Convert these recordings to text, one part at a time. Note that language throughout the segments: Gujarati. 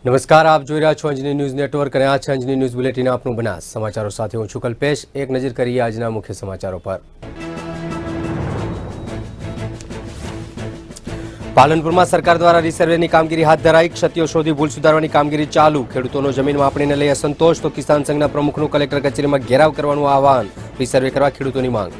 નમસ્કાર, આપ જોઈ રહ્યા છો અંજની ન્યૂઝ નેટવર્ક અને આ છે અંજની ન્યૂઝ બુલેટિન આપનું બનાસ સમાચારો સાથે હું છું કલ્પેશ। એક નજર કરીએ આજના મુખ્ય સમાચારો પર। પાલનપુરમાં સરકાર દ્વારા રીસર્વેની કામગીરી હાથ ધરાઈ, ક્ષતિઓ શોધી ભૂલ સુધારવાની કામગીરી ચાલુ। ખેડૂતોનો જમીન માપણીને લઈ અસંતોષ તો કિસાન સંઘના પ્રમુખનું કલેક્ટર કચેરીમાં ઘેરાવ કરવાનું આહવાન, રીસર્વે કરવા ખેડૂતોની માંગ।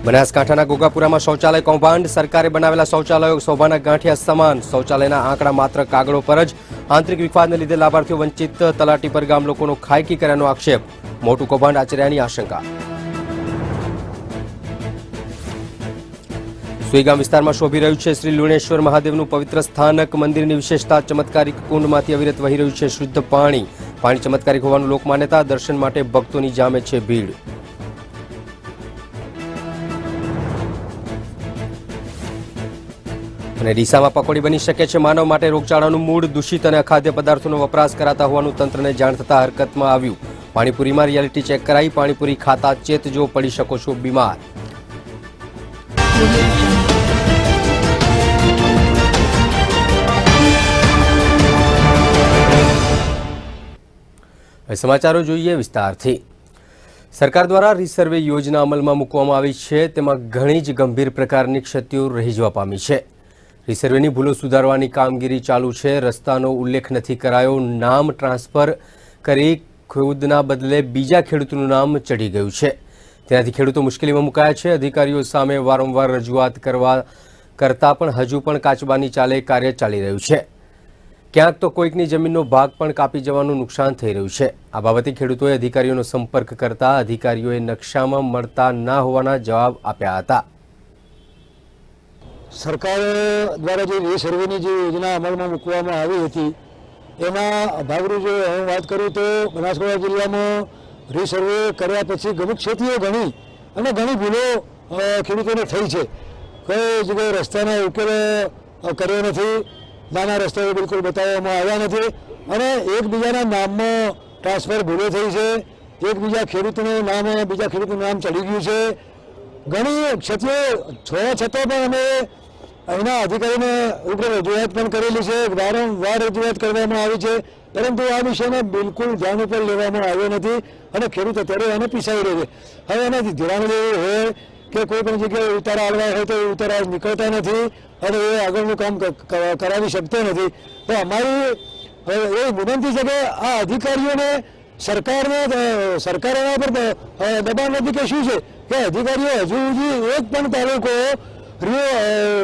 બનાસકાંઠાના ગોગાપુરામાં શૌચાલય કૌભાંડ, સરકારે બનાવેલા શૌચાલયો શોભાના ગાંઠિયા સમાન। શૌચાલયના આંકડા માત્ર કાગળો પર જ, આંતરિક વિવાદને લીધે લાભાર્થીઓ વંચિત, તલાટી પર ગામ લોકોનો ખાયકી કર્યાનો આક્ષેપ, મોટું કૌભાંડ આચર્યાની આશંકા। સુઈગામ વિસ્તારમાં શોભી રહ્યું છે શ્રી લુણેશ્વર મહાદેવનું પવિત્ર સ્થાનક। મંદિરની વિશેષતા, ચમત્કારિક કુંડમાંથી અવિરત વહી રહ્યું છે શુદ્ધ પાણી। પાણી ચમત્કારિક હોવાનું લોકમાન્યતા, દર્શન માટે ભક્તોની જામે છે ભીડ। અને ડીસામાં પકોડી બની શકે છે માનવ માટે રોગચાળાનું મૂળ, દૂષિત અને અખાદ્ય પદાર્થોનો વપરાશ કરાતા હોવાનું તંત્રને જાણ થતાં હરકતમાં આવ્યું। પાણીપુરીમાં રિયાલિટી ચેક કરાઈ, પાણીપુરી ખાતા ચેતજો, પડી શકો છો બીમાર। સમાચારો જોઈએ વિસ્તારથી। સરકાર દ્વારા રીસર્વે યોજના અમલમાં મૂકવામાં આવી છે, તેમાં ઘણી જ ગંભીર પ્રકારની ક્ષતિઓ રહી જવા પામી છે। રીસર્વેની ભૂલો સુધારવાની કામગીરી ચાલુ છે। રસ્તાનો ઉલ્લેખ નથી કરાયો, નામ ટ્રાન્સફર કરી ખુદના બદલે બીજા ખેડૂતનું નામ ચડી ગયું છે। તેનાથી ખેડૂતો મુશ્કેલીમાં મુકાયા છે। અધિકારીઓ સામે વારંવાર રજૂઆત કરતા પણ હજુ પણ કાચબાની ચાલે કાર્ય ચાલી રહ્યું છે। ક્યાંક તો કોઈકની જમીનનો ભાગ પણ કાપી જવાનું નુકસાન થઈ રહ્યું છે। આ બાબતે ખેડૂતોએ અધિકારીઓનો સંપર્ક કરતા અધિકારીઓએ નકશામાં મળતા ના હોવાના જવાબ આપ્યા હતા। સરકાર દ્વારા જે રીસર્વેની જે યોજના અમલમાં મૂકવામાં આવી હતી એના ભાગરૂપે હું વાત કરું તો બનાસકાંઠા જિલ્લામાં રીસર્વે કર્યા પછી ઘણી ક્ષતિઓ અને ઘણી ભૂલો ખેડૂતોને થઈ છે। કઈ જગ્યાએ રસ્તાના ઉકેલ કર્યો નથી, નાના રસ્તાઓ બિલકુલ બતાવવામાં આવ્યા નથી અને એકબીજાના નામમાં ટ્રાન્સફર ભૂલો થઈ છે। એકબીજા ખેડૂતોનું નામ બીજા ખેડૂતનું નામ ચડી ગયું છે। ઘણી ક્ષતિઓ થવા છતાં પણ અમે અહીંના અધિકારીને ઉપર રજૂઆત પણ કરેલી છે, વારંવાર રજૂઆત કરવામાં આવી છે, પરંતુ આ વિષયને બિલકુલ ધ્યાન ઉપર લેવામાં આવ્યો નથી અને ખેડૂત અત્યારે એને પીસાઈ રહ્યો છે। હવે એનાથી ધિરાણ લેવું હોય કે કોઈ પણ જગ્યાએ ઉતારા આવવા હોય તો એ ઉતારા નીકળતા નથી અને એ આગળનું કામ કરાવી શકતો નથી। તો અમારી એ વિનંતી છે કે આ અધિકારીઓને સરકાર એના પર દબાણ નથી કે શું છે કે અધિકારીઓ હજુ એક પણ તાલુકો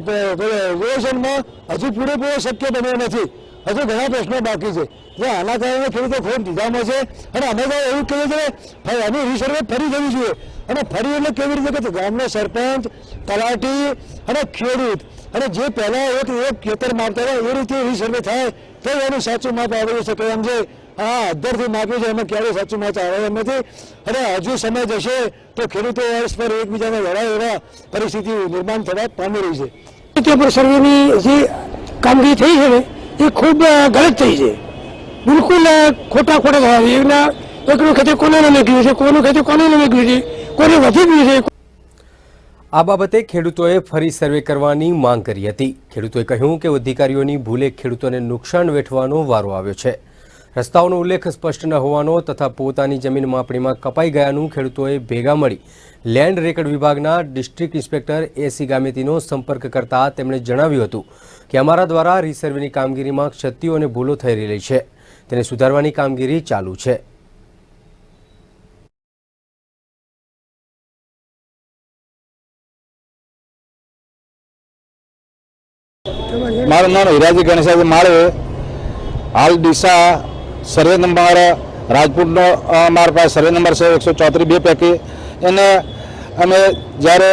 રિઝર્વેશનમાં હજુ પૂરેપૂરો શક્ય બન્યો નથી। હજુ ઘણા પ્રશ્નો બાકી છે જે આના કારણે ખેડૂતો ખૂબ દીધામાં છે અને અમે તો એવું કહીએ છીએ કે આની રીસર્વે ફરી થવી જોઈએ અને ફરી એટલે કેવી રીતે કે ગામના સરપંચ, તલાટી અને ખેડૂત અને જે પહેલાં એક ખેતર માપતા હોય એ રીતે રીસર્વે થાય તો એનું સાચું માપ આવી શકે એમ છે। હા, અધ્ધરથી માપ્યું છે, એમાં ક્યારેય સાચું માપ આવે એમ નથી અને હજુ સમય જશે તો ખેડૂતો પરસ્પર એકબીજાને લડાય એવા પરિસ્થિતિ નિર્માણ થવા પામી રહી છે। સર્વેની જે કામગીરી થઈ છે ને એ ખૂબ ગલત થઈ છે, બિલકુલ ખોટા થયા છે। એકનું ખેતર કોને લખ્યું છે, કોનું ખેતર કોને લખ્યું છે, કોને વધી ગયું છે। આ બાબતે ખેડૂતોએ ફરી સર્વે કરવાની માંગ કરી હતી। ખેડૂતોએ કહ્યું કે અધિકારીઓની ભૂલે ખેડૂતોને નુકસાન વેઠવાનો વારો આવ્યો છે। રસ્તાઓનો ઉલ્લેખ સ્પષ્ટ ન હોવાનો તથા પોતાની જમીન માપણીમાં કપાઈ ગયાનું ખેડૂતોએ ભેગા મળી લેન્ડ રેકર્ડ વિભાગના ડિસ્ટ્રિક્ટ ઇન્સ્પેક્ટર એસી ગામેતીનો સંપર્ક કરતા તેમણે જણાવ્યું હતું કે અમારા દ્વારા રીસર્વેની કામગીરીમાં ક્ષતિઓ અને ભૂલો થઈ રહેલી છે, તેને સુધારવાની કામગીરી ચાલુ છે। મારું નામ હીરાજી ગણેશાજી માળવે, હાલ ડીસા સર્વે નંબર રાજપૂતનો અમારા પાસે સર્વે નંબર છે 134 પૈકી એને અમે જ્યારે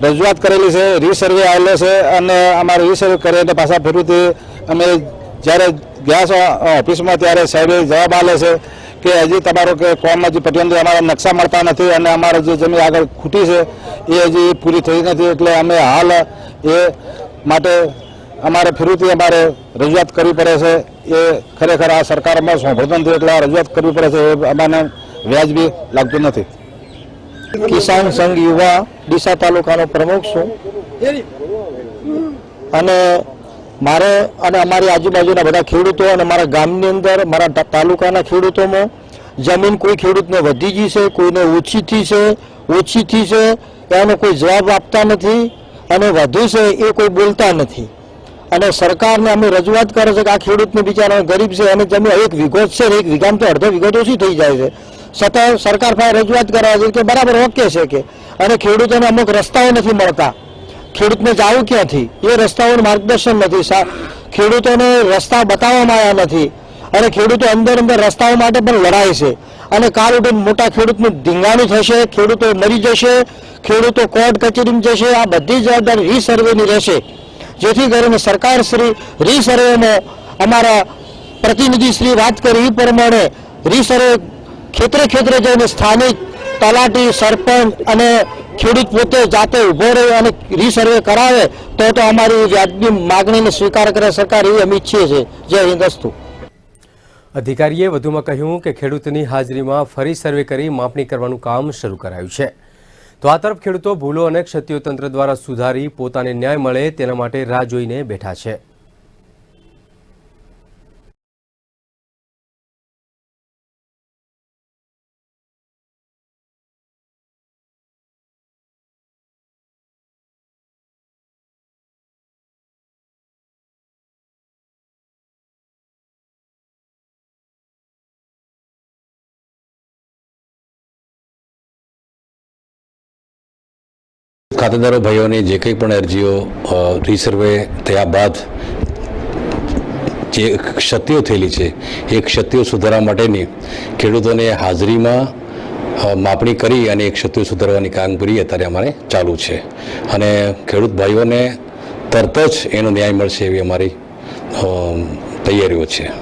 રજૂઆત કરેલી છે, રીસર્વે આવેલો છે અને અમારે રીસર્વે કરીને પાછા ફરીથી અમે જ્યારે ગયા છો ઓફિસમાં ત્યારે સાહેબે જવાબ આપે છે કે હજી તમારો કે કોમ હજી પટ્યું નથી, અમારા નકશા મળતા નથી અને અમારે જે જમીન આગળ ખૂટી છે એ હજી પૂરી થઈ નથી. એટલે અમે હાલ એ માટે અમારે ફરીથી અમારે રજૂઆત કરવી પડે છે. એ ખરેખર આ સરકારમાં સાંભળતું નથી એટલે આ રજૂઆત કરવી પડે છે. એ અમારે વ્યાજબી લાગતું નથી. કિસાન સંઘ યુવા ડીસા તાલુકાનો પ્રમુખ છું અને મારે અને અમારી આજુબાજુના બધા ખેડૂતો અને મારા ગામની અંદર મારા તાલુકાના ખેડૂતોમાં જમીન કોઈ ખેડૂતને વધી ગઈ છે, કોઈને ઓછી થઈ છે એનો કોઈ જવાબ આપતા નથી અને વધુ છે એ કોઈ બોલતા નથી. અને સરકારને અમે રજૂઆત કરે છે કે આ ખેડૂતને બિચારા ગરીબ છે અને જમીન 1 વીઘો છે ને 1 વીઘામાં તો અડધો વીઘો ઓછી થઈ જાય છે, છતાં સરકાર પાસે રજૂઆત કરવા છે કે બરાબર ઓકે છે કે અને ખેડૂતોને અમુક રસ્તાઓ નથી મળતા. ખેડૂતને જવું ક્યાંથી એ રસ્તાઓનું માર્ગદર્શન નથી, ખેડૂતોને રસ્તા બતાવવામાં આવ્યા નથી અને ખેડૂતો અંદર રસ્તાઓ માટે પણ લડાય છે. અને કાલ ઉઠીને મોટા ખેડૂતનું ધીંગાણું થશે, ખેડૂતો મરી જશે, ખેડૂતો કોર્ટ કચેરીમાં જશે. આ બધી જવાબદારી રીસર્વેની રહેશે, જેથી કરીને સરકાર શ્રી રીસર્વેમાં અમારા પ્રતિનિધિશ્રી વાત કરી એ પ્રમાણે રીસર્વે ખેતરે જઈને સ્થાનિક તલાટી, સરપંચ અને ખેડૂત પોતે જાતે ઊભો રહે અને રીસર્વે કરાવે તો અમારી વ્યાજબી માગણીને સ્વીકાર કરે સરકાર, એવી અમે ઈચ્છીએ છીએ. જય હિન્દ અસ્તુ. અધિકારીએ વધુમાં કહ્યું કે ખેડૂતની હાજરીમાં ફરી સર્વે કરી માપણી કરવાનું કામ શરૂ કરાયું છે. તો આ તરફ ખેડૂતો ભૂલો અને ક્ષતિઓ તંત્ર દ્વારા સુધારી પોતાને ન્યાય મળે તેના માટે રાહ જોઈને બેઠા છે. ખાતેદારો ભાઈઓની જે કંઈ પણ અરજીઓ રીસર્વે થયા બાદ જે ક્ષતિઓ થયેલી છે એ ક્ષતિઓ સુધારવા માટેની ખેડૂતોને હાજરીમાં માપણી કરી અને એ ક્ષતિઓ સુધારવાની કામગીરી અત્યારે અમારે ચાલુ છે અને ખેડૂત ભાઈઓને તરત જ એનો ન્યાય મળશે એવી અમારી તૈયારીઓ છે.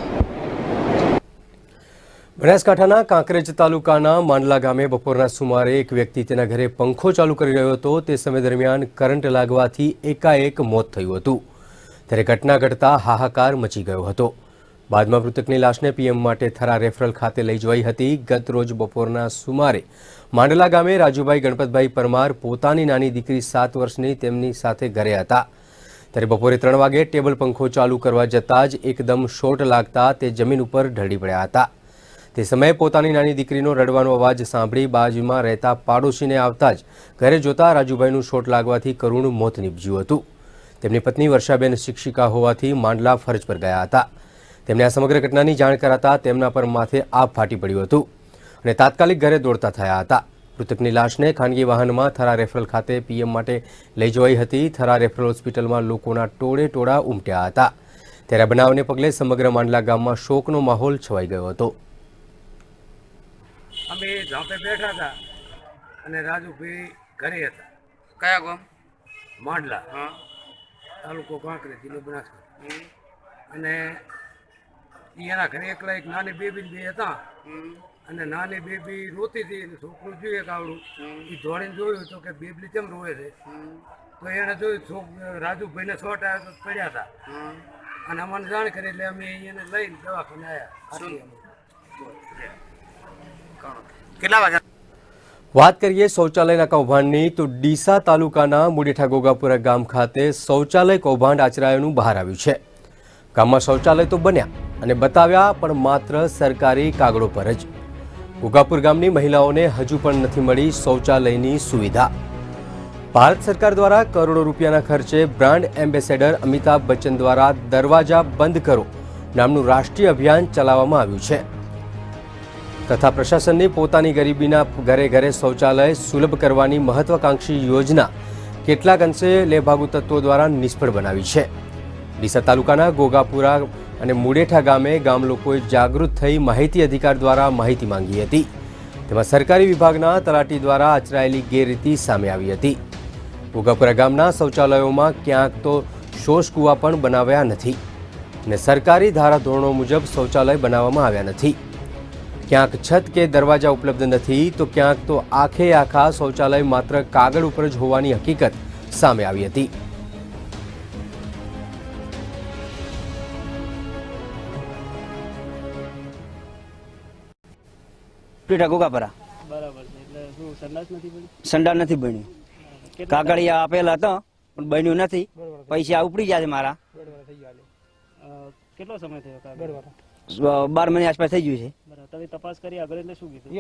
બનાસકાંઠાના કાંકરેજ તાલુકાના માંડલા ગામે બપોરના સુમારે એક વ્યક્તિ તેના ઘરે પંખો ચાલુ કરી રહ્યો હતો. તે સમય દરમિયાન કરંટ લાગવાથી એકાએક મોત થયું હતું. ત્યારે ઘટના ઘટતા હાહાકાર મચી ગયો હતો. બાદમાં મૃતકની લાશને પીએમ માટે થરા રેફરલ ખાતે લઈ જવાઈ હતી. ગત રોજ બપોરના સુમારે માંડલા ગામે રાજુભાઈ ગણપતભાઈ પરમાર પોતાની નાની દીકરી 7 વર્ષની તેમની સાથે ઘરે હતા. ત્યારે બપોરે 3 વાગે ટેબલ પંખો ચાલુ કરવા જતાં જ એકદમ શોર્ટ લાગતા તે જમીન ઉપર ઢળી પડ્યા હતા. તે સમયે પોતાની નાની દીકરીનો રડવાનો અવાજ સાંભળી બાજુમાં રહેતા પાડોશીને આવતા જ ઘરે જોતા રાજુભાઈનું શોટ લાગવાથી કરુણ મોત નીપજ્યું હતું. તેમની પત્ની વર્ષાબેન શિક્ષિકા હોવાથી માંડલા ફરજ પર ગયા હતા. તેમને આ સમગ્ર ઘટનાની જાણ કરાતા તેમના પર માથે આપ ફાટી પડ્યું હતું અને તાત્કાલિક ઘરે દોડતા થયા હતા. મૃતકની લાશને ખાનગી વાહનમાં થરા રેફરલ ખાતે પીએમ માટે લઈ જવાઈ હતી. થરા રેફરલ હોસ્પિટલમાં લોકોના ટોળા ઉમટ્યા હતા. ત્યારે બનાવને પગલે સમગ્ર માંડલા ગામમાં શોકનો માહોલ છવાઈ ગયો હતો. અમે ઝાંપે બેઠા હતા અને રાજુભાઈ ઘરે હતા. કયા ગામ? માંડલા. હા. તાલુકો કાંકરેજ, જિલ્લો બનાસકાંઠા. અને એના ઘરે એકલા એક નાની બેબી બે હતા અને નાની બેબી રોતી હતી અને છોકરું જોઈએ કાવડું એ દોડીને જોયું તો કે બેબલી કેમ રોવે છે તો એણે જોયું રાજુભાઈને શોટ આવ્યો તો પડ્યા હતા અને અમને જાણ કરી એટલે અમે એને લઈને દવાખાને આવ્યા. વાત કરીએ શૌચાલયના કૌભાંડની તો ડીસા તાલુકાના મુડેઠા ગોગાપુરા ગામ ખાતે શૌચાલય કૌભાંડ આચરાયાનું બહાર આવ્યું છે. ગામમાં શૌચાલય તો બન્યા અને બતાવ્યા પણ માત્ર સરકારી કાગળો પર જ. ગોગાપુર ગામની મહિલાઓને હજુ પણ નથી મળી શૌચાલયની સુવિધા. ભારત સરકાર દ્વારા કરોડો રૂપિયાના ખર્ચે બ્રાન્ડ એમ્બેસેડર અમિતાભ બચ્ચન દ્વારા દરવાજા બંધ કરો નામનું રાષ્ટ્રીય અભિયાન ચલાવવામાં આવ્યું છે તથા પ્રશાસનની પોતાની ગરીબીના ઘરે ઘરે શૌચાલય સુલભ કરવાની મહત્વાકાંક્ષી યોજના કેટલાક અંશે લેભાગુ તત્વો દ્વારા નિષ્ફળ બનાવી છે. ડીસા તાલુકાના ગોગાપુરા અને મુડેઠા ગામે ગામ લોકોએ જાગૃત થઈ માહિતી અધિકાર દ્વારા માહિતી માંગી હતી. તેમાં સરકારી વિભાગના તલાટી દ્વારા આચરાયેલી ગેરરીતિ સામે આવી હતી. ગોગાપુરા ગામના શૌચાલયોમાં ક્યાંક તો શોષ કૂવા પણ બનાવ્યા નથી અને સરકારી ધારાધોરણો મુજબ શૌચાલય બનાવવામાં આવ્યા નથી. ક્યાંક છત કે દરવાજા ઉપલબ્ધ નથી તો ક્યાંક તો આખે આખા શૌચાલય માત્ર કાગળ ઉપર જ હોવાની હકીકત સામે આવી હતી. ગોગાપરા બરાબર છે. એટલે શું સંડાસ નથી બની? સંડાસ નથી બન્યું. કાગળિયા આપેલા હતા પણ બન્યું નથી. પૈસા ઉપડી ગયા છે મારા. કેટલો સમય થયો કાગળ? 12 મહિના આસપાસ થઈ ગયું છે. બરાબર. તમે તપાસ કરી આગળ એટલે શું કીધું?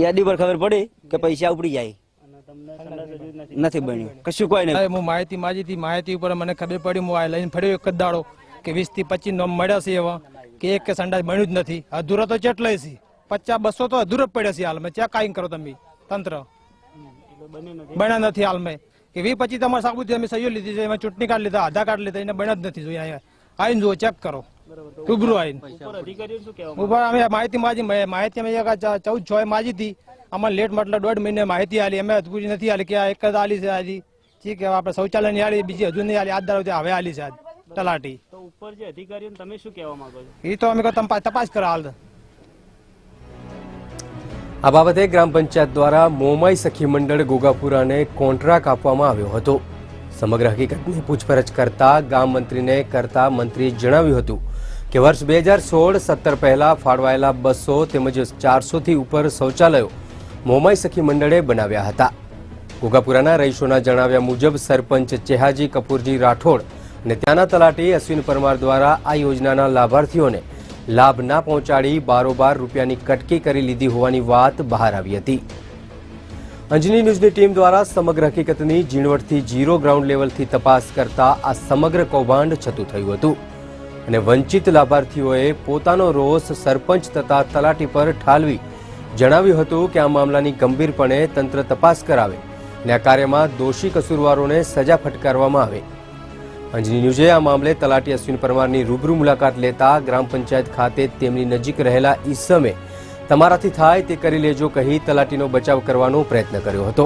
યાદી પર ખબર પડી કે પૈસા ઉપડી જાય. અને તમને સંડાસ હજુ નથી? નથી બન્યું, કશું કોઈ નહીં. હું માહિતી માજી હતી, માહિતી ઉપર મને ખબર પડી. હું આ લઈને ફર્યો એક જ દાડો કે 20 થી 25 નોમ મળ્યા છે એવા કે એક કે સંડાસ બન્યું જ નથી. અધૂરા તો ચેટલાય છે, 50-200 તો અધૂરા પડ્યા છે હાલ. મેં ચેક કાંઈ કરો તમે તંત્ર બન્યા નથી હાલ. મેં કે 20-25 તમારે સાબુત અમે સહીઓ લીધી છે, એમાં ચૂંટણી કાર્ડ લીધા, આધાર કાર્ડ લીધા, એને બન્યા જ નથી. જોઈએ અહીંયા આવીને જુઓ, ચેક કરો રૂબરૂ આવીને. અધિકારીઓ શું કહેવા ઉપર અમે માહિતી માજી, માહિતી અમે 14-6 માજી હતી. અમારે લેટ મતલબ 1.5 મહિને માહિતી આલી, અમે પૂરી નથી આલી કે આ એક જ આલી છે આજે. ઠીક છે, આપણે શૌચાલય ની આલી, બીજી હજુ નહીં આલી. આજ દાડો હવે આલી છે આજ તલાટી. તો ઉપર જે અધિકારીઓને તમે શું કહેવા માંગો છો? એ તો અમે તપાસ કરો હાલ. આ બાબતે ગ્રામ પંચાયત દ્વારા મોમાઈ સખી મંડળ ગોગાપુરાને કોન્ટ્રાક્ટ આપવામાં આવ્યો હતો. સમગ્ર હકીકતની પૂછપરછ કરતા ગામ મંત્રીને કરતા મંત્રીએ જણાવ્યું હતું કે વર્ષ 2016-17 પહેલા ફાળવાયેલા 200 તેમજ 400થી ઉપર શૌચાલયો મોમાઈ સખી મંડળે બનાવ્યા હતા. ગોગાપુરાના રહીશોના જણાવ્યા મુજબ સરપંચ ચેહાજી કપૂરજી રાઠોડ અને ત્યાંના તલાટી અશ્વિન પરમાર દ્વારા આ યોજનાના લાભાર્થીઓને લાભ ના પહોંચાડી બારોબાર રૂપિયાની કટકી કરી લીધી હોવાની વાત બહાર આવી હતી. અંજની ન્યૂઝની ટીમ દ્વારા સમગ્ર હકીકતની ઝીણવટથી 0 ગ્રાઉન્ડ લેવલથી તપાસ કરતા આ સમગ્ર કૌભાંડ છતું થયું હતું અને વંચિત લાભાર્થીઓએ પોતાનો રોષ સરપંચ તથા તલાટી પર ઠાલવી જણાવ્યું હતું કે આ મામલાની ગંભીરપણે તંત્ર તપાસ કરાવે અને આ કાર્યમાં દોષી કસૂરવારોને સજા ફટકારવામાં આવે. અંજની ન્યૂઝે આ મામલે તલાટી અશ્વિન પરમારની રૂબરૂ મુલાકાત લેતા ગ્રામ પંચાયત ખાતે તેમની નજીક રહેલા ઈસમે તમારાથી થાય તે કરી લેજો કહી તલાટીનો બચાવ કરવાનો પ્રયત્ન કર્યો હતો.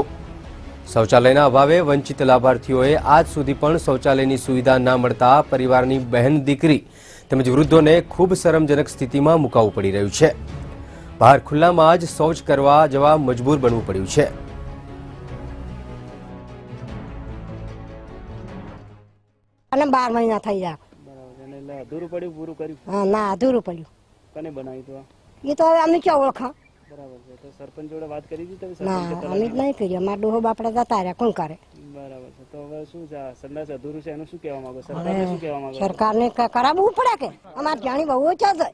શૌચાલયના અભાવે વંચિત લાભાર્થીઓએ આજ સુધી પણ શૌચાલયની સુવિધા ના મળતા પરિવારની બહેન દીકરી તેમજ વૃદ્ધોને ખૂબ શરમજનક સ્થિતિમાં મુકાવવું પડી રહ્યું છે. બહાર ખુલ્લામાં જ શૌચ કરવા જવા મજબૂર બનવું પડ્યું છે. અને 12 મહિના થઈ ગયા. બરાબર. એટલે અધૂરું પડ્યું, પૂરું કર્યું? હા, ના અધૂરું પડ્યું. કને બનાવ્યું તો? એ તો હવે અમે ક્યાં ઓળખા? બરાબર છે. તો સરપંચ જોડે વાત કરી હતી તમે? ના, અમે જ નહીં કરી. અમારા ડોહો બાપડા જતા રહ્યા, કોણ કરે? બરાબર છે. તો હવે શું છે, આ સંડાસ અધૂરું છે એનું શું કહેવા માંગો? સરકારને શું કહેવા માંગો? સરકારને કરાવવું પડે કે અમારે જાણી બહુ ઓછા છે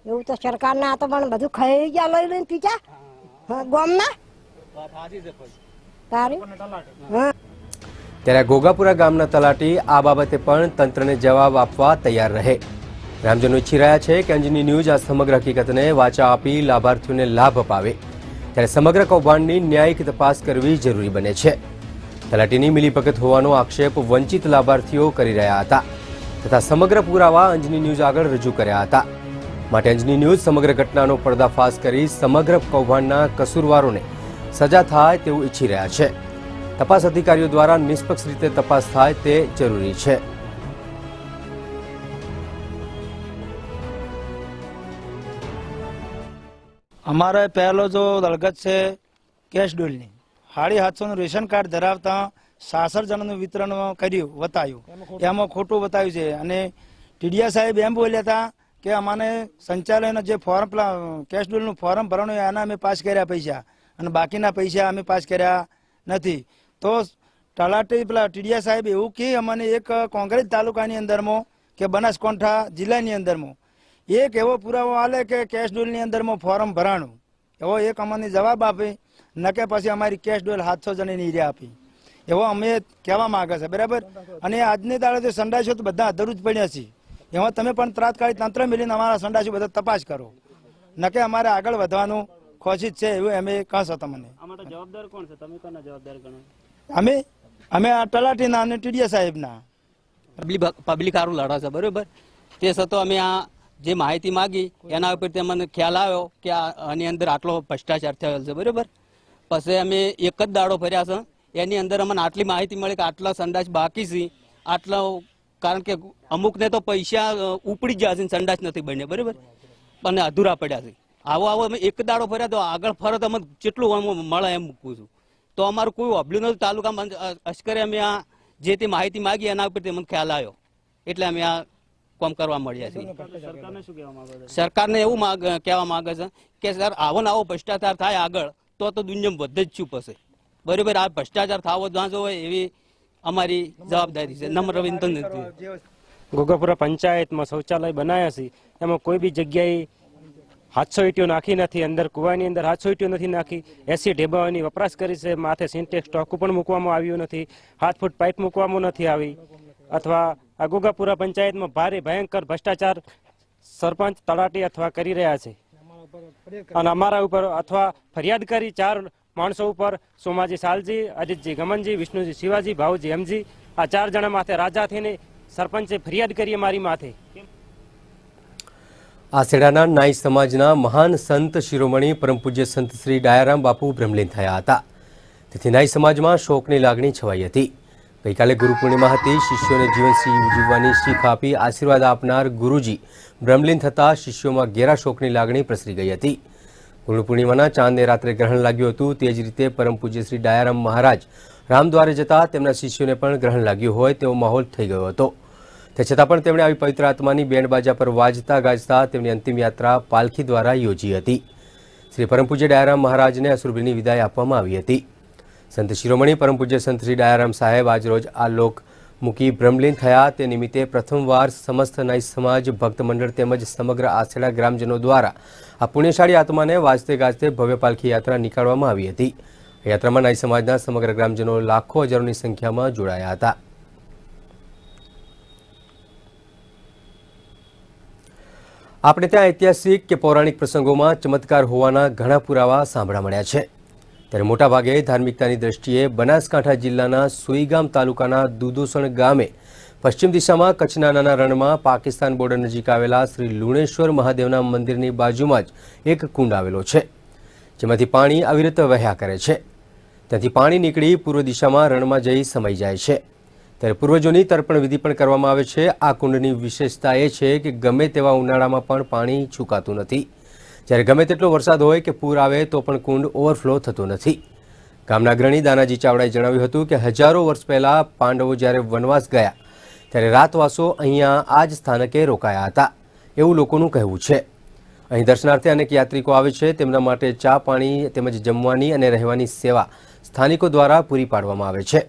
એવું તો સરકારના આ તો પણ બધું ખાઈ ગયા લઈ લઈને પીજા ગામના તારી. હા, ત્યારે ગોગાપુરા ગામના તલાટી આ બાબતે પણ તંત્રને જવાબ આપવા તૈયાર રહે. ગ્રામજનો ઈચ્છી રહ્યા છે કે અંજની ન્યૂઝ આ સમગ્ર હકીકતને વાચા આપી લાભાર્થીઓને લાભ અપાવે. ત્યારે સમગ્ર કૌભાંડની ન્યાયિક તપાસ કરવી જરૂરી બને છે. તલાટીની મિલીભગત હોવાનો આક્ષેપ વંચિત લાભાર્થીઓ કરી રહ્યા હતા તથા સમગ્ર પુરાવા અંજની ન્યૂઝ આગળ રજૂ કર્યા હતા. માટે અંજની ન્યૂઝ સમગ્ર ઘટનાનો પર્દાફાશ કરી સમગ્ર કૌભાંડના કસૂરવારોને સજા થાય તેવું ઈચ્છી રહ્યા છે. તપાસ અધિકારીઓ દ્વારા નિષ્પક્ષ રીતે તપાસ થાય તે જરૂરી છે. અમારે પહેલો જો દલગત છે કેશ ડોલની 750 રેશન કાર્ડ ધરાવતા 66 જણાનું વિતરણ કર્યું, બતાવ્યું. એમાં ખોટું બતાવ્યું છે. અને ટીડિયા સાહેબ એમ બોલ્યા હતા કે અમાને સંચાલયનો જે ફોર્મ કેશ ડોલનું ફોર્મ ભરવાનું એના અમે પાસ કર્યા પૈસા અને બાકીના પૈસા અમે પાસ કર્યા નથી. તો તલાટી પેલા ટીડિયા સાહેબ એવું કે અમને એક કોંગ્રેસ તાલુકાની અંદરમાં કે બનાસકાંઠા જિલ્લાની અંદરમાં એક એવો પુરાવો આલે કે કેશ ડોલની અંદરમાં ફોર્મ ભરાણું, એવો એક અમને જવાબ આપે ન કે પછી અમારી કેશ ડોલ 700 જણીની એરિયા આપી, એવો અમે કહેવા માંગે છે. બરાબર. અને આજની દાડે સંડાસો તો બધા અધૂરું જ પડ્યા છે. એમાં તમે પણ તાત્કાલિક તંત્ર મિલીને અમારા સંડાસો બધા તપાસ કરો ન કે અમારે આગળ વધવાનું કોશિશ છે એવું અમે કહેશો તમને. આમાં તો જવાબદાર કોણ છે? તમે કોના જવાબદાર ગણો? અમે આ તલાટીના અને ટીડિયા સાહેબના. પબ્લિક સારું લડે છે, બરોબર. તે છતાં અમે આ જે માહિતી માગી એના ઉપર મને ખ્યાલ આવ્યો કે આની અંદર આટલો ભ્રષ્ટાચાર થયેલ છે, બરોબર. પછી અમે એક જ દાડો ફર્યા છે, એની અંદર અમને આટલી માહિતી મળી કે આટલા સંડાસ બાકી છે, આટલા, કારણ કે અમુકને તો પૈસા ઉપડી ગયા છે, સંડાસ નથી બન્યા, બરોબર. અને અધૂરા પડ્યા છે. આવો અમે એક દાડો ફર્યા તો આગળ ફરો તો અમે કેટલું મળે એમ મૂકું છું. તો અમારું કોઈ ઓબલ્યું નથી. તાલુકા અશ્કરે અમે આ જે તે માહિતી માગી એના ઉપર મને ખ્યાલ આવ્યો એટલે અમે આ કામ કરવા મળ્યા છીએ. સરકારને શું કહેવા માંગો છો? સરકારને એવું કહેવા માંગે છે કે સર આવો ને આવો ભ્રષ્ટાચાર થાય આગળ તો દુનિયામાં વધે જ શું પડશે. બરોબર, આ ભ્રષ્ટાચાર થવો જ વાંચો હોય એવી અમારી જવાબદારી છે. નમ્ર વિનંતી. ગોગાપુરા પંચાયતમાં શૌચાલય બનાવ્યા છે, એમાં કોઈ બી જગ્યાએ હાથસો ઈટીઓ નાખી નથી. અંદર કુવાની અંદર હાથસો ઈટીઓ નથી નાખી. 80 ઢેબાઓની વપરાશ કરી છે. માથે સિન્ટેક્સ ટાંકું પણ મૂકવામાં આવ્યું નથી. 7 ફૂટ પાઇપ મૂકવામાં નથી આવી. અથવા આ ગોગાપુરા પંચાયતમાં ભારે ભયંકર ભ્રષ્ટાચાર સરપંચ તલાટી અથવા કરી રહ્યા છે અને અમારા ઉપર અથવા ફરિયાદ કરી 4 માણસો ઉપર, સોમાજી સાલજી, અજીતજી ગમનજી, વિષ્ણુજી શિવાજી, ભાઉજી હેમજી, આ 4 જણા માથે રાજા થઈને સરપંચે ફરિયાદ કરી મારી માથે. આસેડાના નાઈ સમાજના મહાન સંત શિરોમણી પરમ પૂજ્ય સંત શ્રી ડાયારામ બાપુ બ્રહ્મલીન થયા હતા. તેથી નાઈ સમાજમાં શોકની લાગણી છવાઈ હતી. ગઈકાલે ગુરુ પૂર્ણિમા હતી. શિષ્યોને જીવન જીવવાની શીખ આપી આશીર્વાદ આપનાર ગુરુજી બ્રહ્મલીન થતાં શિષ્યોમાં ઘેરા શોકની લાગણી પ્રસરી ગઈ હતી. ગુરુ પૂર્ણિમાના ચાંદને રાત્રે ગ્રહણ લાગ્યું હતું. તે જ રીતે પરમ પૂજ્ય શ્રી ડાયારામ મહારાજ રામદ્વારે જતા તેમના શિષ્યોને પણ ગ્રહણ લાગ્યું હોય તેવો માહોલ થઈ ગયો હતો. તે છતાં પણ તેમણે આવી પવિત્ર આત્માની બેન્ડ બાજા પર વાજતા ગાજતા તેમની અંતિમ યાત્રા પાલખી દ્વારા યોજી હતી. શ્રી પરમ પૂજ્ય ડાયારામ મહારાજને અસુરભીની વિદાય આપવામાં આવી હતી. સંત શિરોમણી પરમ પૂજ્ય સંત શ્રી ડાયારામ સાહેબ આજરોજ આ લોક મૂકી બ્રહ્મલીન થયા. તે નિમિત્તે પ્રથમવાર સમસ્ત નાઈ સમાજ ભક્ત મંડળ તેમજ સમગ્ર આસેડા ગ્રામજનો દ્વારા આ પુણ્યશાળી આત્માને વાજતે ગાજતે ભવ્ય પાલખી યાત્રા નીકાળવામાં આવી હતી. આ યાત્રામાં નાઈ સમાજના સમગ્ર ગ્રામજનો લાખો હજારોની સંખ્યામાં જોડાયા હતા. આપણે ત્યાં ઐતિહાસિક કે પૌરાણિક પ્રસંગોમાં ચમત્કાર હોવાના ઘણા પુરાવા સાંભળવા મળ્યા છે. ત્યારે મોટાભાગે ધાર્મિકતાની દ્રષ્ટિએ બનાસકાંઠા જિલ્લાના સુઈગામ તાલુકાના દુદોસણ ગામે પશ્ચિમ દિશામાં કચ્છના નાના રણમાં પાકિસ્તાન બોર્ડર નજીક આવેલા શ્રી લુણેશ્વર મહાદેવના મંદિરની બાજુમાં જ એક કુંડ આવેલો છે, જેમાંથી પાણી અવિરત વહ્યા કરે છે. ત્યાંથી પાણી નીકળી પૂર્વ દિશામાં રણમાં જઈ સમાઈ જાય છે. ત્યારે પૂર્વજોની તર્પણ વિધિ પણ કરવામાં આવે છે. આ કુંડની વિશેષતા એ છે કે ગમે તેવા ઉનાળામાં પણ પાણી ચૂકાતું નથી. જ્યારે ગમે તેટલો વરસાદ હોય કે પૂર આવે તો પણ કુંડ ઓવરફ્લો થતો નથી. ગામના અગ્રણી દાનાજી ચાવડાએ જણાવ્યું હતું કે હજારો વર્ષ પહેલાં પાંડવો જ્યારે વનવાસ ગયા ત્યારે રાતવાસો અહીંયા આ જ સ્થાનકે રોકાયા હતા એવું લોકોનું કહેવું છે. અહીં દર્શનાર્થે અનેક યાત્રિકો આવે છે. તેમના માટે ચા પાણી તેમજ જમવાની અને રહેવાની સેવા સ્થાનિકો દ્વારા પૂરી પાડવામાં આવે છે.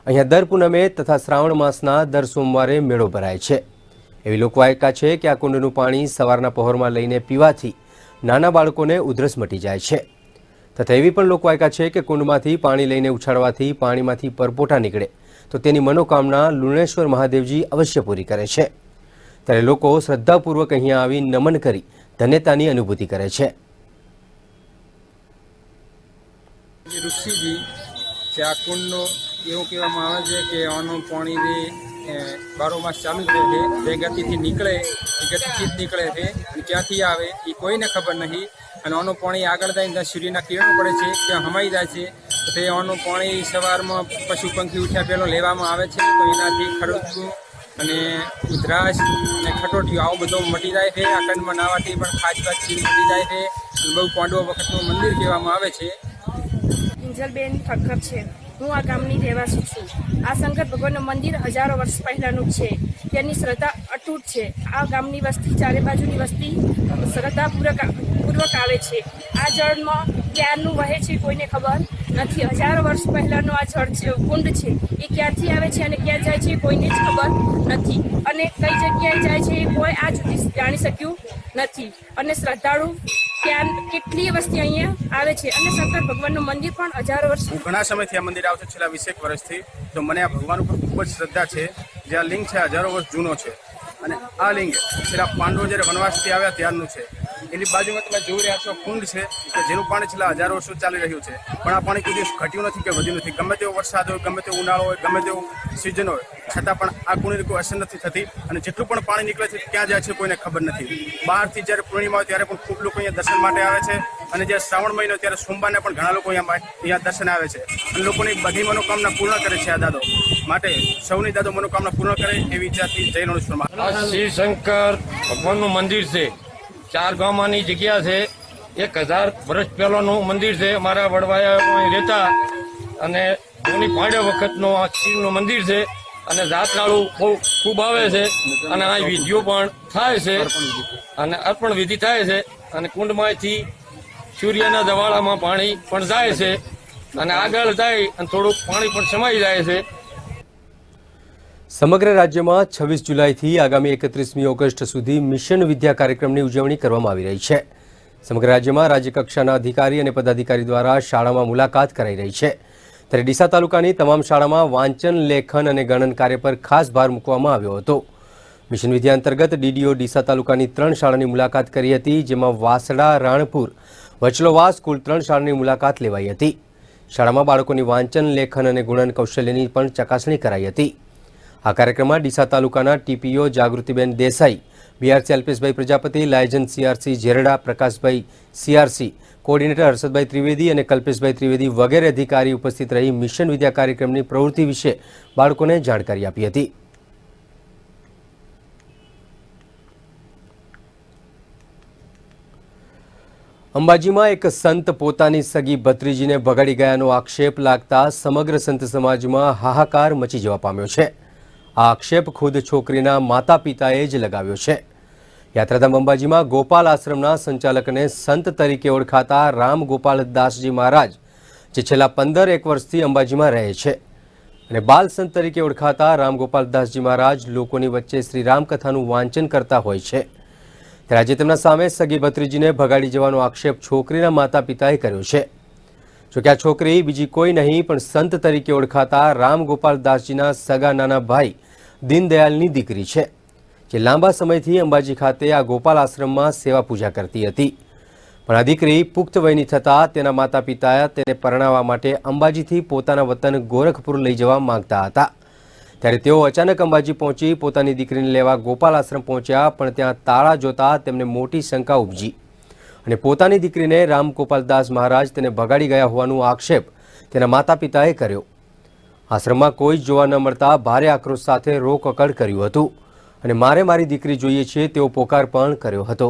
અહીંયા દર પૂનમે તથા શ્રાવણ માસના દર સોમવારે મેળો ભરાય છે. એવી લોકવાયકા છે કે આ કુંડનું પાણી સવારના પહોરમાં લઈને પીવાથી નાના બાળકોને ઉધરસ મટી જાય છે. તથા એવી પણ લોકવાયકા છે કે કુંડમાંથી પાણી લઈને ઉછાળવાથી પાણીમાંથી પરપોટા નીકળે તો તેની મનોકામના લુણેશ્વર મહાદેવજી અવશ્ય પૂરી કરે છે. ત્યારે લોકો શ્રદ્ધાપૂર્વક અહીંયા આવી નમન કરી ધન્યતાની અનુભૂતિ કરે છે. ઋષિજી છે આ કુંડનો એવું કહેવામાં આવે છે કે આનું પાણી બારોમાસ ચાલુ જ રહે, જે ગતિથી નીકળે એ ગતિથી જ નીકળે છે, ક્યાંથી આવે એ કોઈને ખબર નહીં. અને આનું પાણી આગળ જાય ત્યાં સૂર્યના કિરણો પડે છે, ત્યાં હમાઈ જાય છે. તો આનું પાણી સવારમાં પશુ પંખી ઉઠ્યા પહેલાં લેવામાં આવે છે. તો એનાથી ખડૂતું અને ઉધરાશ અને ખટોટીઓ આવું બધું મટી જાય છે. આ કંડમાં નાવાથી પણ ખાજ છીલ મટી જાય છે. બહુ પાંડવો વખતનું મંદિર કહેવામાં આવે છે. કિંજલબેન ઠક્કર છે. હું આ ગામની રહેવાસી છું. આ શંકર ભગવાનનું મંદિર હજારો વર્ષ પહેલાંનું છે. તેની શ્રદ્ધા અતૂટ છે. આ ગામની વસ્તી, ચારે બાજુની વસ્તી શ્રદ્ધાપૂર્વક આવે છે. આ જળમાં ક્યારનું વહે છે કોઈને ખબર નથી. હજારો વર્ષ પહેલાંનું આ જળ છે, કુંડ છે. એ ક્યાંથી આવે છે અને ક્યાં જાય છે કોઈને જ ખબર નથી. અને કઈ જગ્યાએ જાય છે એ કોઈ આજ સુધી જાણી શક્યું નથી. અને શ્રદ્ધાળુ ત્યાં કેટલી વસ્તી અહીંયા આવે છે. અને શંકર ભગવાનનું મંદિર પણ હજારો વર્ષ ઘણા સમયથી આ મંદિર આવશે, છેલ્લા 20 વર્ષથી. તો મને આ ભગવાન ઉપર ખૂબ જ શ્રદ્ધા છે. જે આ લિંગ છે હજારો વર્ષ જૂનો છે. અને આ લિંગ છેલ્લા પાંડવો જ્યારે વનવાસથી આવ્યા ત્યારનું છે. એની બાજુમાં તમે જોઈ રહ્યા છો કુંડ છે કે જેનું પાણી છેલ્લા હજારો વર્ષો ચાલી રહ્યું છે. પણ આ પાણી કોઈ દિવસ ઘટ્યું નથી કે વધ્યું નથી. ગમે તેવો વરસાદ હોય, ગમે તેવો ઉનાળો હોય, ગમે તેવું સિઝન હોય, છતાં પણ આ કુંડની કોઈ અસર નથી થતી. અને જેટલું પણ પાણી નીકળે છે ક્યાં જાય છે કોઈને ખબર નથી. બહારથી જ્યારે પૂર્ણિમા હોય ત્યારે પણ ખૂબ લોકો અહીંયા દર્શન માટે આવે છે. અને જ્યારે શ્રાવણ મહિનો ત્યારે સોમવારને પણ ઘણા લોકો અહીંયા દર્શન આવે છે. અને લોકોની બધી મનોકામના પૂર્ણ કરે છે આ દાદો. માટે સૌની દાદો મનોકામના પૂર્ણ કરે એવી ઈચ્છાથી જય લુણેશ્વર. શ્રી શંકર ભગવાનનું મંદિર છે. 4 ગામની જગ્યા છે. 1000 વર્ષ પહેલાંનું મંદિર છે. અમારા વડવાયા અહીં રહેતા અને જૂની પાંડવ વખતનું આ શિવનું મંદિર છે અને જાત્રાળુ બહુ ખૂબ આવે છે અને આ વિધિઓ પણ થાય છે અને અર્પણ વિધિ થાય છે અને કુંડમાંથી સૂર્યના દવાળામાં પાણી પણ જાય છે અને આગળ જાય અને થોડુંક પાણી પણ સમાઈ જાય છે. સમગ્ર રાજ્યમાં 26 જુલાઈથી આગામી 31મી ઓગસ્ટ સુધી મિશન વિદ્યા કાર્યક્રમની ઉજવણી કરવામાં આવી રહી છે. સમગ્ર રાજ્યમાં રાજ્યકક્ષાના અધિકારી અને પદાધિકારી દ્વારા શાળામાં મુલાકાત કરાઈ રહી છે. ત્યારે ડીસા તાલુકાની તમામ શાળામાં વાંચન, લેખન અને ગણન કાર્ય પર ખાસ ભાર મૂકવામાં આવ્યો હતો. મિશન વિદ્યા અંતર્ગત ડીડીઓ ડીસા તાલુકાની 3 શાળાની મુલાકાત કરી હતી, જેમાં વાસડા, રાણપુર, વચલોવાસ કુલ 3 શાળાની મુલાકાત લેવાઈ હતી. શાળામાં બાળકોની વાંચન, લેખન અને ગુણન કૌશલ્યની પણ ચકાસણી કરાઈ હતી. આ કાર્યક્રમમાં ડીસા તાલુકાના TPO Jagrutiben Desai, BRC Alpeshbhai Prajapati, liaison CRC Jerda, Prakashbhai CRC, coordinator Harshadbhai Trivedi અને કલ્પેશભાઈ ત્રિવેદી વગેરે અધિકારી ઉપસ્થિત રહી મિશન વિદ્યા કાર્યક્રમની પ્રવૃત્તિ વિશે બાળકોને જાણકારી આપી હતી. અંબાજીમાં એક સંત પોતાની સગી ભત્રીજીને ભગાડી ગયાનો આક્ષેપ લાગતા સમગ્ર સંત સમાજમાં હાહાકાર મચી જવા પામ્યો છે. આ આક્ષેપ ખુદ છોકરીના માતા પિતાએ જ લગાવ્યો છે. યાત્રાધામ અંબાજીમાં ગોપાલ આશ્રમના સંચાલકને સંત તરીકે ઓળખાતા રામ ગોપાલદાસજી મહારાજ, જે છેલ્લા 15 વર્ષથી અંબાજીમાં રહે છે, અને બાલ સંત તરીકે ઓળખાતા રામ ગોપાલદાસજી મહારાજ લોકોની વચ્ચે શ્રી રામ કથાનું વાંચન કરતા હોય છે. ત્યારે આજે તેમના સામે સગી ભત્રીજીને ભગાડી જવાનો આક્ષેપ છોકરીના માતા પિતાએ કર્યો છે. જોકે આ છોકરી બીજી કોઈ નહીં પણ સંત તરીકે ઓળખાતા રામ ગોપાલદાસજીના સગા નાના ભાઈ દીનદયાલની દીકરી છે, જે લાંબા સમયથી અંબાજી ખાતે આ ગોપાલ આશ્રમમાં સેવા પૂજા કરતી હતી. પણ આ દીકરી પુખ્ત વયની થતાં તેના માતા પિતાએ તેને પરણાવવા માટે અંબાજીથી પોતાના વતન ગોરખપુર લઈ જવા માંગતા હતા. ત્યારે તેઓ અચાનક અંબાજી પહોંચી પોતાની દીકરીને લેવા ગોપાલ આશ્રમ પહોંચ્યા, પણ ત્યાં તાળા જોતા તેમને મોટી શંકા ઉપજી અને પોતાની દીકરીને રામ ગોપાલદાસ મહારાજ તેને ભગાડી ગયા હોવાનો આક્ષેપ તેના માતા પિતાએ કર્યો. આશ્રમમાં કોઈ જ જોવા ન મળતા ભારે આક્રોશ સાથે રોકકળ કર્યું હતું અને મારે મારી દીકરી જોઈએ છે તેવો પોકાર પણ કર્યો હતો.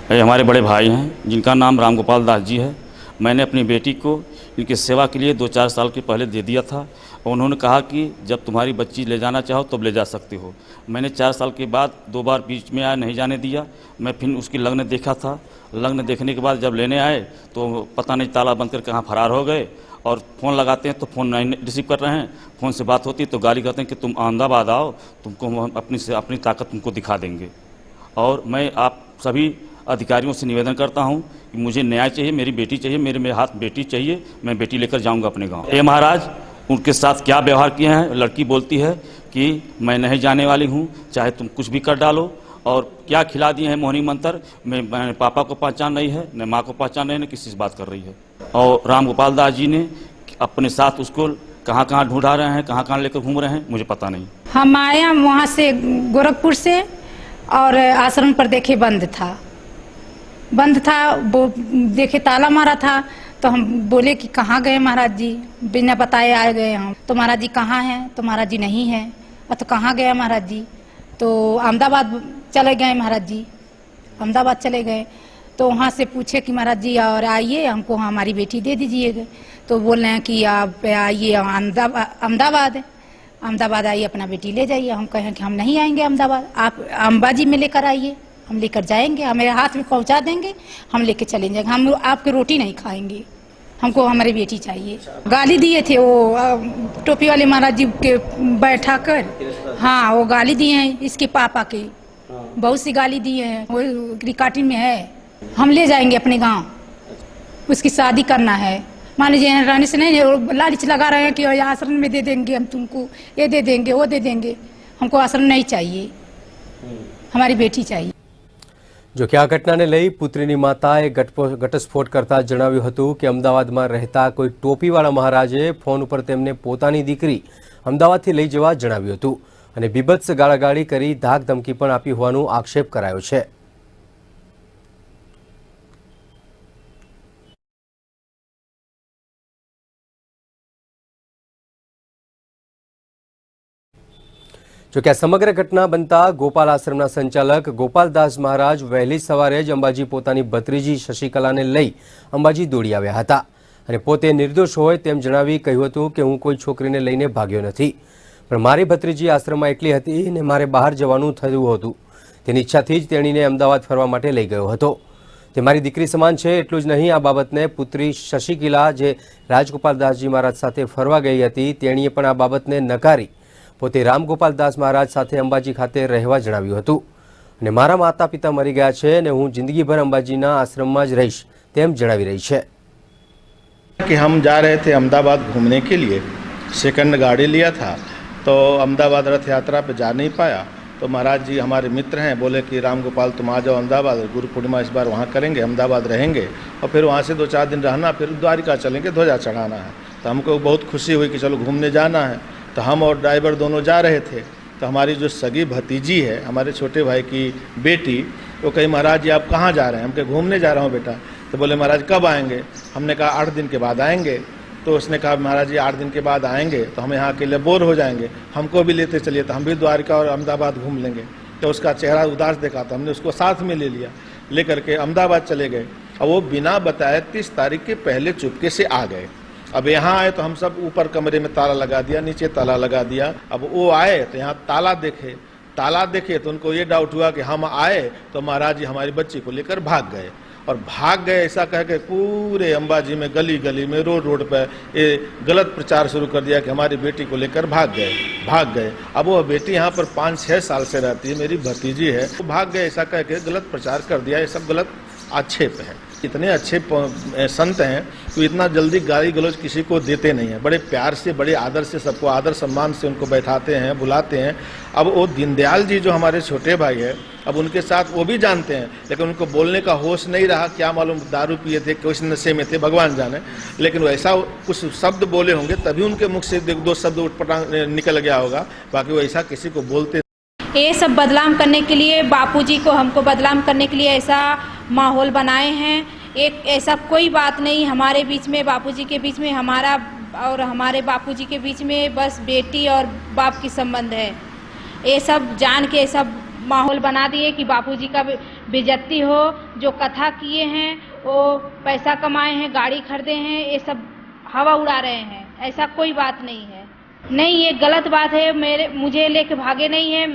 ये हमारे बड़े भाई हैं जिनका नाम राम गोपाल दास जी है. मैंने अपनी बेटी को इनकी सेवा के लिए 2-4 साल के पहले दे दिया था और उन्होंने कहा कि जब तुम्हारी बच्ची ले जाना चाहो तब ले जा सकते हो. मैंने 4 साल के बाद 2 बार बीच में आया, नहीं जाने दिया. मैं फिर उसकी लग्न देखा था. लग्न देखने के बाद जब लेने आए तो पता नहीं ताला बंद कर कहाँ फरार हो गए और फ़ोन लगाते हैं तो फ़ोन नहीं रिसीव कर रहे हैं. फ़ोन से बात होती है तो गाली करते हैं कि तुम अहमदाबाद आओ, तुमको हम अपनी ताकत तुमको दिखा देंगे. और मैं आप सभी अधिकारियों से निवेदन करता हूं कि मुझे न्याय चाहिए, मेरी बेटी चाहिए, मेरे हाथ बेटी चाहिए, मैं बेटी लेकर जाऊंगा अपने गांव. ये महाराज उनके साथ क्या व्यवहार किए हैं. लड़की बोलती है कि मैं नहीं जाने वाली हूं, चाहे तुम कुछ भी कर डालो. और क्या खिला दिए हैं मोहनी मंत्र. मैं पापा को पहचान नहीं है, न माँ को पहचान नहीं है, न किसी से बात कर रही है. और राम गोपाल दास जी ने अपने साथ उसको कहाँ कहाँ ढूंढा रहे हैं, कहाँ कहाँ लेकर घूम रहे हैं, मुझे पता नहीं. हम आए वहाँ से गोरखपुर से और आश्रम पर देखे बंद था. वो देखे ताला मारा था तो हम बोले कि कहाँ गए महाराज जी, बिना बताए आ गए हम. तो महाराज जी कहाँ हैं, तो महाराज जी नहीं है. तो कहाँ गया महाराज जी, तो अहमदाबाद चले गए महाराज जी. अहमदाबाद चले गए तो वहाँ से पूछे कि महाराज जी और आइए, हमको हमारी बेटी दे दीजिएगा. तो बोल रहे हैं कि आप आइए अहमदाबाद आइए, अपना बेटी ले जाइए. हम कहें कि हम नहीं आएंगे अहमदाबाद, आप अंबाजी में लेकर आइए, हम लेकर जाएंगे, हमारे हाथ में पहुंचा देंगे, हम लेके चले जाएंगे. हम आपकी रोटी नहीं खाएंगे, हमको हमारी बेटी चाहिए. गाली दिए थे वो टोपी वाले महाराज जी के बैठा कर. हाँ, वो गाली दिए हैं इसके पापा के, बहुत सी गाली दिए हैं. वो रिकॉर्डिंग में है. हम ले जाएंगे अपने गांव, उसकी शादी करना है. मान लीजिए रहने से नहीं, लालच लगा रहे हैं कि आश्रम में दे देंगे, हम तुमको ये दे देंगे, वो दे देंगे. हमको आश्रम नहीं चाहिए, हमारी बेटी चाहिए. જો કે આ ઘટનાને લઈ પુત્રીની માતાએ ઘટસ્ફોટ કરતા જણાવ્યું હતું કે અમદાવાદમાં રહેતા કોઈ ટોપીવાળા મહારાજે ફોન ઉપર તેમને પોતાની દીકરી અમદાવાદથી લઈ જવા જણાવ્યું હતું અને બીભત્સ ગાળાગાળી કરી ધાક ધમકી પણ આપી હોવાનો આક્ષેપ કરાયો છે. જોકે આ સમગ્ર ઘટના બનતા ગોપાલ આશ્રમના સંચાલક ગોપાલદાસ મહારાજ વહેલી સવારે જ અંબાજી પોતાની ભત્રીજી શશિકલાને લઈ અંબાજી દોડી આવ્યા હતા અને પોતે નિર્દોષ હોય તેમ જણાવી કહ્યું હતું કે હું કોઈ છોકરીને લઈને ભાગ્યો નથી, પણ મારી ભત્રીજી આશ્રમમાં એકલી હતી અને મારે બહાર જવાનું થયું હતું. તેની ઈચ્છાથી જ તેણીને અમદાવાદ ફરવા માટે લઈ ગયો હતો. તે મારી દીકરી સમાન છે. એટલું જ નહીં, આ બાબતને પુત્રી શશિકલા જે રાજગોપાલદાસજી મહારાજ સાથે ફરવા ગઈ હતી તેણીએ પણ આ બાબતને નકારી પોતે રામગોપાલદાસ મહારાજ સાથે અંબાજી ખાતે રહેવા જણાવ્યું હતું અને મારા માતા પિતા મરી ગયા છે અને હું જિંદગીભર અંબાજીના આશ્રમમાં જ રહીશ તેમ જણાવી રહી છે. कि हम जा रहे थे अहमदाबाद घूमने के लिए, सेकंड गाड़ी लिया था तो अहमदाबाद रथ यात्रा पे जा नहीं पाया तो महाराज जी हमारे मित्र हैं, बोले कि राम गोपाल तुम आ जाओ अहमदाबाद, गुरु पूर्णिमा इस बार वहाँ करेंगे, अहमदाबाद रहेंगे और फिर वहाँ से 2-4 दिन रहना, फिर द्वारिका चलेंगे, ध्वजा चढ़ाना है. तो हमको बहुत खुशी हुई कि चलो घूमने जाना है. तो हम और ड्राइवर दोनों जा रहे थे तो हमारी जो सगी भतीजी है, हमारे छोटे भाई की बेटी, वो कही महाराज जी आप कहाँ जा रहे हैं? हम कहे घूमने जा रहा हूँ बेटा. तो बोले महाराज कब आएंगे? हमने कहा 8 दिन के बाद आएंगे. तो उसने कहा महाराज जी 8 दिन के बाद आएंगे तो हम यहाँ अकेले बोर हो जाएंगे, हमको भी लेते चलिए तो हम भी द्वारिका और अहमदाबाद घूम लेंगे. तो उसका चेहरा उदास देखा तो हमने उसको साथ में ले लिया, लेकर के अहमदाबाद चले गए. अब वो बिना बताए 30 तारीख के पहले चुपके से आ गए. अब यहाँ आए तो हम सब ऊपर कमरे में ताला लगा दिया, नीचे ताला लगा दिया. अब वो आए तो यहाँ ताला देखे तो उनको ये डाउट हुआ कि हम आए तो महाराज जी हमारी बच्ची को लेकर भाग गए. और भाग गए ऐसा कह के पूरे अंबाजी में गली गली में रोड पर ये गलत प्रचार शुरू कर दिया कि हमारी बेटी को लेकर भाग गए. अब वो बेटी यहाँ पर 5-6 साल से रहती है, मेरी भतीजी है, वो भाग गए ऐसा कह के गलत प्रचार कर दिया. ये सब गलत आक्षेप है. इतने अच्छे संत हैं तो इतना जल्दी गाली गलौज किसी को देते नहीं हैं. बड़े प्यार से, बड़े आदर से, सबको आदर सम्मान से उनको बैठाते हैं, बुलाते हैं. अब वो दीनदयाल जी जो हमारे छोटे भाई है, अब उनके साथ वो भी जानते हैं, लेकिन उनको बोलने का होश नहीं रहा. क्या मालूम दारू पिए थे, कुछ नशे में थे, भगवान जाने. लेकिन वैसा कुछ शब्द बोले होंगे तभी उनके मुख से 2 शब्द उठपटांग निकल गया होगा, बाकी वो ऐसा किसी को बोलते. ये सब बदलाव करने के लिए बापूजी को, हमको बदलाव करने के लिए ऐसा माहौल बनाए हैं. एक ऐसा कोई बात नहीं हमारे बीच में, बापूजी के बीच में, हमारा और हमारे बापूजी के बीच में बस बेटी और बाप की संबंध है. ये सब जान के सब माहौल बना दिए कि बापूजी का बेइज्जती हो. जो कथा किए हैं वो पैसा कमाए हैं, गाड़ी खरीदे हैं, ये सब हवा उड़ा रहे हैं. ऐसा कोई बात नहीं है. नहीं, ये गलत बात है. मुझे लेके भागे नहीं है.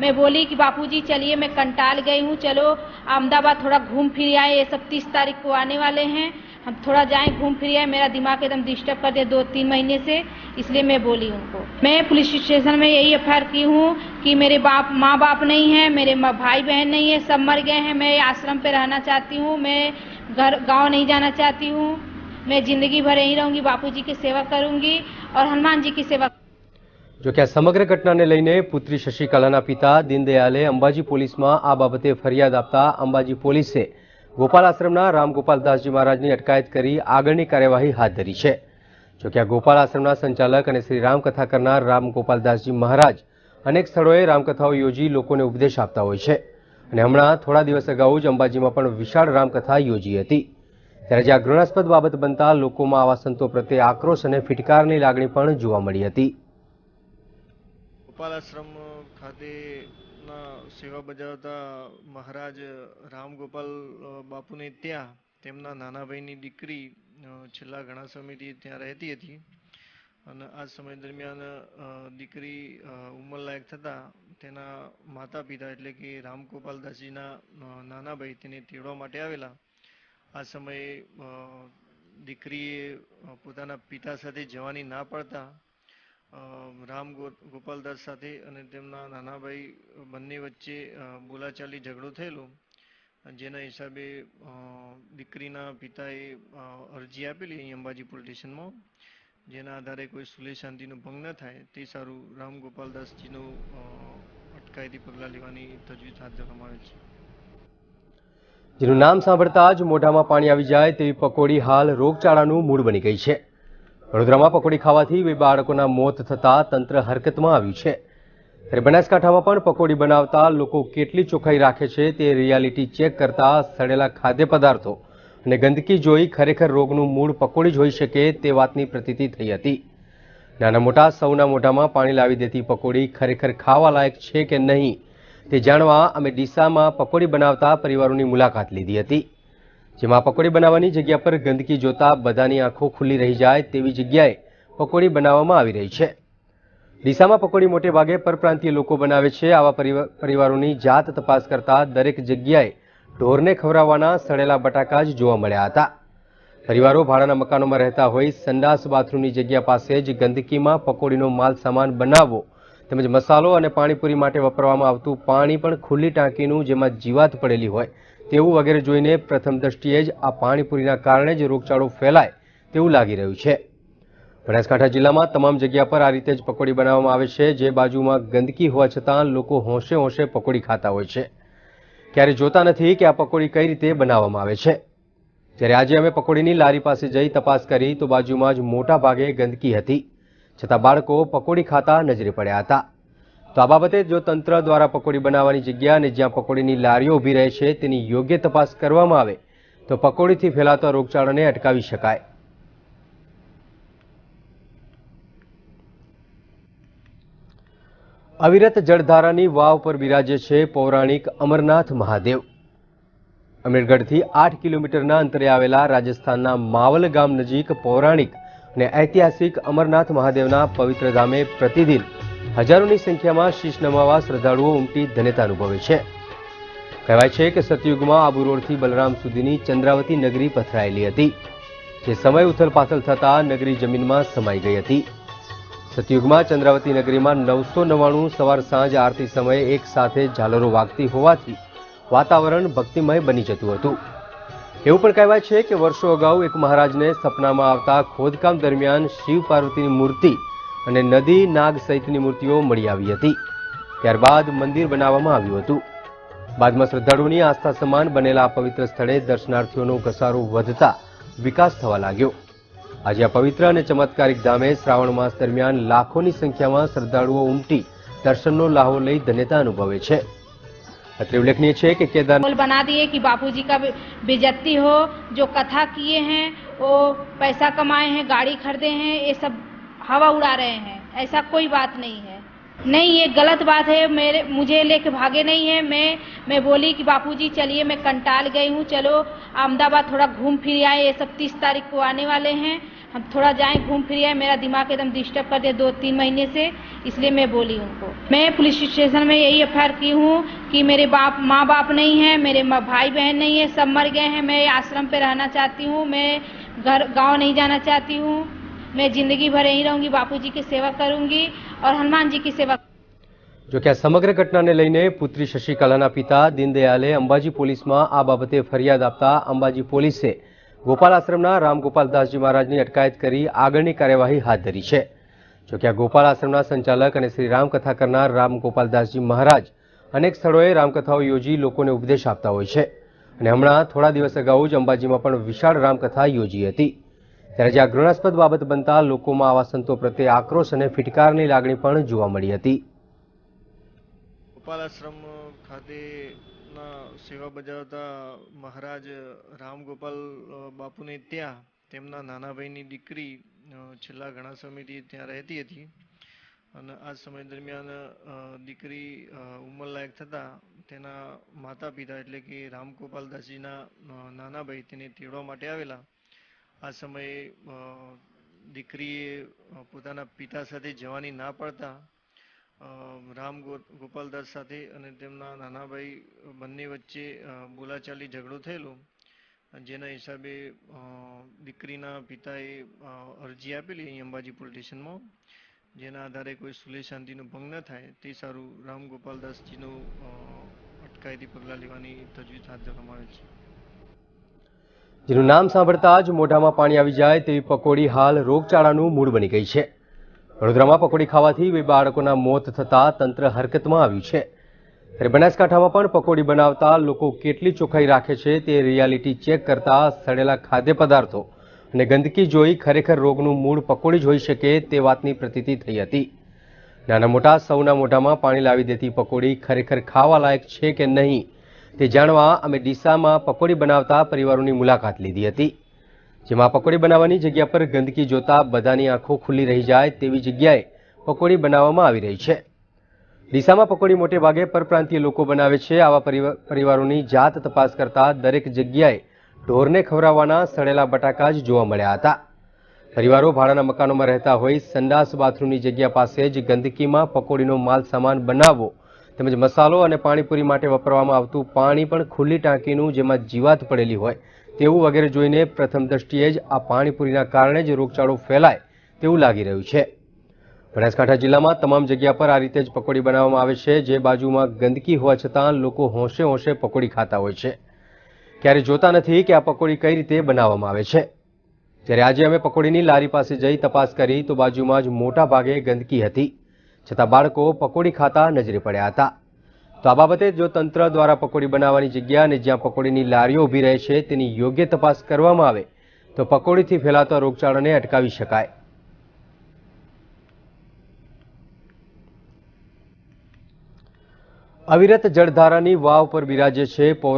मैं बोली कि बापूजी चलिए, मैं कंटाल गई हूँ, चलो अहमदाबाद थोड़ा घूम फिर आए. ये सब 30 तारीख को आने वाले हैं, हम थोड़ा जाएं, घूम फिर आए. मेरा दिमाग एकदम डिस्टर्ब कर दिया 2-3 महीने से, इसलिए मैं बोली उनको. मैं पुलिस स्टेशन में यही एफआईआर की हूँ कि मेरे माँ बाप नहीं है, मेरे भाई बहन नहीं है, सब मर गए हैं. मैं आश्रम पे रहना चाहती हूँ, मैं गाँव नहीं जाना चाहती हूँ. मैं जिंदगी भर यहीं रहूंगी, बापूजी की सेवा करूंगी और हनुमान जी की सेवा. જો કે આ સમગ્ર ઘટનાને લઈને પુત્રી શશિકલાના પિતા દીનદયાલે અંબાજી પોલીસમાં આ બાબતે ફરિયાદ આપતા અંબાજી પોલીસે ગોપાલ આશ્રમના રામગોપાલદાસજી મહારાજની અટકાયત કરી આગળની કાર્યવાહી હાથ ધરી છે. જો કે આ ગોપાલ આશ્રમના સંચાલક અને શ્રી રામકથા કરનાર રામગોપાલદાસજી મહારાજ અનેક સ્થળોએ રામકથાઓ યોજી લોકોને ઉપદેશ આપતા હોય છે અને હમણાં થોડા દિવસ અગાઉ જ અંબાજીમાં પણ વિશાળ રામકથા યોજી હતી. ત્યારે જે આ ઘૃણાસ્પદ બાબત બનતા લોકોમાં આવા સંતો પ્રત્યે આક્રોશ અને ફિટકારની લાગણી પણ જોવા મળી હતી. ગોપાલ આશ્રમ ખાતેના સેવા બજાવતા મહારાજ રામગોપાલ બાપુને ત્યાં તેમના નાના ભાઈની દીકરી છેલ્લા ઘણા સમયથી ત્યાં રહેતી હતી અને આ સમય દરમિયાન દીકરી ઉંમરલાયક થતાં તેના માતા પિતા એટલે કે રામગોપાલદાસજીના નાના ભાઈ તેને તેડવા માટે આવેલા. આ સમયે દીકરીએ પોતાના પિતા સાથે જવાની ના પડતા રામ ગોપાલદાસ સાથે અને તેમના નાના ભાઈ બંને વચ્ચે બોલાચાલી ઝઘડો થયેલો, જેના હિસાબે દીકરીના પિતાએ અરજી આપેલી અહીં અંબાજી પોલીસ સ્ટેશનમાં, જેના આધારે કોઈ સુલેહ શાંતિનો ભંગ ન થાય તે સારું રામ ગોપાલદાસજીનું અટકાયતી પગલાં લેવાની તજવીજ હાથ ધરવામાં આવેલ છે. જેનું નામ સાંભળતા જ મોઢામાં પાણી આવી જાય તેવી પકોડી હાલ રોગચાળાનું મૂળ બની ગઈ છે. વડોદરામાં પકોડી ખાવાથી 2 બાળકોના મોત થતા તંત્ર હરકતમાં આવ્યું છે. ત્યારે બનાસકાંઠામાં પણ પકોડી બનાવતા લોકો કેટલી ચોખ્ખાઈ રાખે છે તે રિયાલિટી ચેક કરતા સડેલા ખાદ્ય પદાર્થો અને ગંદકી જોઈ ખરેખર રોગનું મૂળ પકોડી જ હોઈ શકે તે વાતની પ્રતીતિ થઈ હતી. નાના મોટા સૌના મોઢામાં પાણી લાવી દેતી પકોડી ખરેખર ખાવા લાયક છે કે નહીં તે જાણવા અમે ડીસામાં પકોડી બનાવતા પરિવારોની મુલાકાત લીધી હતી, જેમાં પકોડી બનાવવાની જગ્યા પર ગંદકી જોતા બધાની આંખો ખુલ્લી રહી જાય તેવી જગ્યાએ પકોડી બનાવવામાં આવી રહી છે। ડીસામાં પકોડી મોટે ભાગે પરપ્રાંતીય લોકો બનાવે છે। આવા પરિવારોની જાત તપાસ કરતા દરેક જગ્યાએ ઢોરને ખવડાવવાના સડેલા બટાકા જ જોવા મળ્યા હતા। પરિવારો ભાડાના મકાનોમાં રહેતા હોય સંડાસ બાથરૂમની જગ્યા પાસે જ ગંદકીમાં પકોડીનો માલ સામાન બનાવવો તેમજ મસાલો અને પાણીપુરી માટે વપરાવામાં આવતું પાણી પણ ખુલ્લી ટાંકીનું જેમાં જીવાત પડેલી હોય તેવું વગેરે જોઈને પ્રથમ દ્રષ્ટિએ જ આ પાણીપુરીના કારણે જ રોગચાળો ફેલાય તેવું લાગી રહ્યું છે। બનાસકાંઠા જિલ્લામાં તમામ જગ્યા પર આ રીતે જ પકોડી બનાવવામાં આવે છે, જે બાજુમાં ગંદકી હોવા છતાં લોકો હોંશે હોંશે પકોડી ખાતા હોય છે। ક્યારે જોતા નથી કે આ પકોડી કઈ રીતે બનાવવામાં આવે છે। જ્યારે આજે અમે પકોડીની લારી પાસે જઈ તપાસ કરી તો બાજુમાં જ મોટા ભાગે ગંદકી હતી, છતાં બાળકો પકોડી ખાતા નજરે પડ્યા હતા। તો આ બાબતે જો તંત્ર દ્વારા પકોડી બનાવવાની જગ્યા અને જ્યાં પકોડીની લારીઓ ઊભી રહે છે તેની યોગ્ય તપાસ કરવામાં આવે તો પકોડીથી ફેલાતા રોગચાળાને અટકાવી શકાય। અવિરત જળધારાની વાવ પર બિરાજે છે પૌરાણિક અમરનાથ મહાદેવ। અમીરગઢથી 8 કિલોમીટરના અંતરે આવેલા રાજસ્થાનના માવલ ગામ નજીક પૌરાણિક અને ઐતિહાસિક અમરનાથ મહાદેવના પવિત્ર ધામે પ્રતિદિન હજારોની સંખ્યામાં શીશ નમાવા શ્રદ્ધાળુઓ ઉમટી ધન્યતા અનુભવે છે। કહેવાય છે કે સતયુગમાં આબુ રોડથી બલરામ સુધીની ચંદ્રાવતી નગરી પથરાયેલી હતી, જે સમય ઉથલપાથલ થતાં નગરી જમીનમાં સમાઈ ગઈ હતી। સતયુગમાં ચંદ્રાવતી નગરીમાં 999 સવાર સાંજ આરતી સમયે એક સાથે ઝાલરો વાગતી હોવાથી વાતાવરણ ભક્તિમય બની જતું હતું। એવું પણ કહેવાય છે કે વર્ષો અગાઉ એક મહારાજને સપનામાં આવતા ખોદકામ દરમિયાન શિવ પાર્વતીની મૂર્તિ અને નદી નાગ સહિતની મૂર્તિઓ મળી આવી હતી। ત્યારબાદ મંદિર બનાવવામાં આવ્યું હતું। બાદમાં શ્રદ્ધાળુઓની આસ્થા સમાન બનેલા આ પવિત્ર સ્થળે દર્શનાર્થીઓનો ઘસારો વધતા વિકાસ થવા લાગ્યો। આજે આ પવિત્ર અને ચમત્કારિક ધામે શ્રાવણ માસ દરમિયાન લાખોની સંખ્યામાં શ્રદ્ધાળુઓ ઉમટી દર્શનનો લાહો લઈ ધન્યતા અનુભવે છે। અત્રે उल्लेखनीय है कि केदार बना दिए कि बापूजी का बेइज्जती हो, जो कथा किए हैं वो पैसा कमाए हैं, गाड़ी खरीदे हैं, ये सब हवा उड़ा रहे हैं। ऐसा कोई बात नहीं है, नहीं ये गलत बात है। मुझे लेके भागे नहीं है। मैं बोली कि बापूजी चलिए, मैं कंटाल गई हूँ, चलो अहमदाबाद थोड़ा घूम फिर आए। ये सब 30 तारीख को आने वाले हैं, हम थोड़ा जाएं घूम फिर आए। मेरा दिमाग एकदम डिस्टर्ब कर दिया 2-3 महीने से, इसलिए मैं बोली उनको। मैं पुलिस स्टेशन में यही एफआईआर की हूँ कि मेरे माँ बाप नहीं है, मेरे भाई बहन नहीं है, सब मर गए हैं। मैं आश्रम पे रहना चाहती हूँ, मैं गाँव नहीं जाना चाहती हूँ। मैं जिंदगी भर यहीं रहूंगी, बापूजी की सेवा करूंगी और हनुमान जी की सेवा। જો કે આ સમગ્ર ઘટનાને લઈને પુત્રી શશિકલાના પિતા દીનદયાલે અંબાજી પોલીસમાં આ બાબતે ફરિયાદ આપતા અંબાજી પોલીસે ગોપાલ આશ્રમના રામગોપાલદાસજી મહારાજની અટકાયત કરી આગળની કાર્યવાહી હાથ ધરી છે। જો કે આ ગોપાલ આશ્રમના સંચાલક અને શ્રી રામકથા કરનાર રામગોપાલદાસજી મહારાજ અનેક સ્થળોએ રામકથાઓ યોજી લોકોને ઉપદેશ આપતા હોય છે અને હમણાં થોડા દિવસ અગાઉ જ અંબાજીમાં પણ વિશાળ રામકથા યોજી હતી। ત્યારે જે આ ઘૃણાસ્પદ બાબત બનતા લોકોમાં આવા સંતો પ્રત્યે આક્રોશ અને ફિટકારની લાગણી પણ જોવા મળી હતી। ગોપાલ આશ્રમ ખાતેના સેવા બજાવતા મહારાજ રામગોપાલ બાપુને ત્યાં તેમના નાના ભાઈની દીકરી છેલ્લા ઘણા સમયથી ત્યાં રહેતી હતી અને આ સમય દરમિયાન દીકરી ઉંમરલાયક થતાં તેના માતા પિતા એટલે કે રામગોપાલદાસજીના નાના ભાઈ તેને તેડવા માટે આવેલા। આ સમયે દીકરીએ પોતાના પિતા સાથે જવાની ના પડતા રામગોપાલદાસ સાથે અને તેમના નાના ભાઈ બંને વચ્ચે બોલાચાલી ઝઘડો થયેલો, જેના હિસાબે દીકરીના પિતાએ અરજી આપેલી અહીં અંબાજી પોલીસ સ્ટેશનમાં, જેના આધારે કોઈ સુલેહ શાંતિનો ભંગ ન થાય તે સારું રામગોપાલદાસજીનું અટકાયતી પગલાં લેવાની તજવીજ હાથ ધરવામાં આવે છે। જેનું નામ સાંભળતા જ મોઢામાં પાણી આવી જાય તેવી પકોડી હાલ રોગચાળાનું મૂળ બની ગઈ છે। વડોદરામાં પકોડી ખાવાથી 2 બાળકોના મોત થતા તંત્ર હરકતમાં આવ્યું છે। ત્યારે બનાસકાંઠામાં પણ પકોડી બનાવતા લોકો કેટલી ચોખ્ખાઈ રાખે છે તે રિયાલિટી ચેક કરતા સડેલા ખાદ્ય પદાર્થો અને ગંદકી જોઈ ખરેખર રોગનું મૂળ પકોડી જ હોઈ શકે તે વાતની પ્રતીતિ થઈ હતી। નાના મોટા સૌના મોઢામાં પાણી લાવી દેતી પકોડી ખરેખર ખાવા લાયક છે કે નહીં તે જાણવા અમે ડીસામાં પકોડી બનાવતા પરિવારોની મુલાકાત લીધી હતી, જેમાં પકોડી બનાવવાની જગ્યા પર ગંદકી જોતા બધાની આંખો ખુલ્લી રહી જાય તેવી જગ્યાએ પકોડી બનાવવામાં આવી રહી છે. ડીસામાં પકોડી મોટે ભાગે પરપ્રાંતીય લોકો બનાવે છે. આવા પરિવારોની જાત તપાસ કરતા દરેક જગ્યાએ ઢોરને ખવડાવવાના સડેલા બટાકા જ જોવા મળ્યા હતા. પરિવારો ભાડાના મકાનોમાં રહેતા હોય સંડાસ બાથરૂમની જગ્યા પાસે જ ગંદકીમાં પકોડીનો માલ સામાન બનાવવો તેમજ મસાલો અને પાણીપુરી માટે વાપરવામાં આવતું પાણી પણ ખુલ્લી ટાંકીનું જેમાં જીવાત પડેલી હોય તેવું વગેરે જોઈને પ્રથમ દ્રષ્ટિએ જ આ પાણીપુરીના કારણે જ રોગચાળો ફેલાય તેવું લાગી રહ્યું છે. બનાસકાંઠા જિલ્લામાં તમામ જગ્યા પર આ રીતે જ પકોડી બનાવવામાં આવે છે. જે બાજુમાં ગંદકી હોવા છતાં લોકો હોંશે હોંશે પકોડી ખાતા હોય છે. ક્યારે જોતા નથી કે આ પકોડી કઈ રીતે બનાવવામાં આવે છે. જ્યારે આજે અમે પકોડીની લારી પાસે જઈ તપાસ કરી તો બાજુમાં જ મોટા ભાગે ગંદકી હતી, છતાં બાળકો પકોડી ખાતા નજરે પડ્યા હતા. તો આ બાબતે જો તંત્ર દ્વારા પકોડી બનાવવાની જગ્યા અને જ્યાં પકોડીની લારીઓ ઊભી રહે છે તેની યોગ્ય તપાસ કરવામાં આવે તો પકોડીથી ફેલાતા રોગચાળાને અટકાવી શકાય. અવિરત જળધારાની વાવ પર બિરાજે છે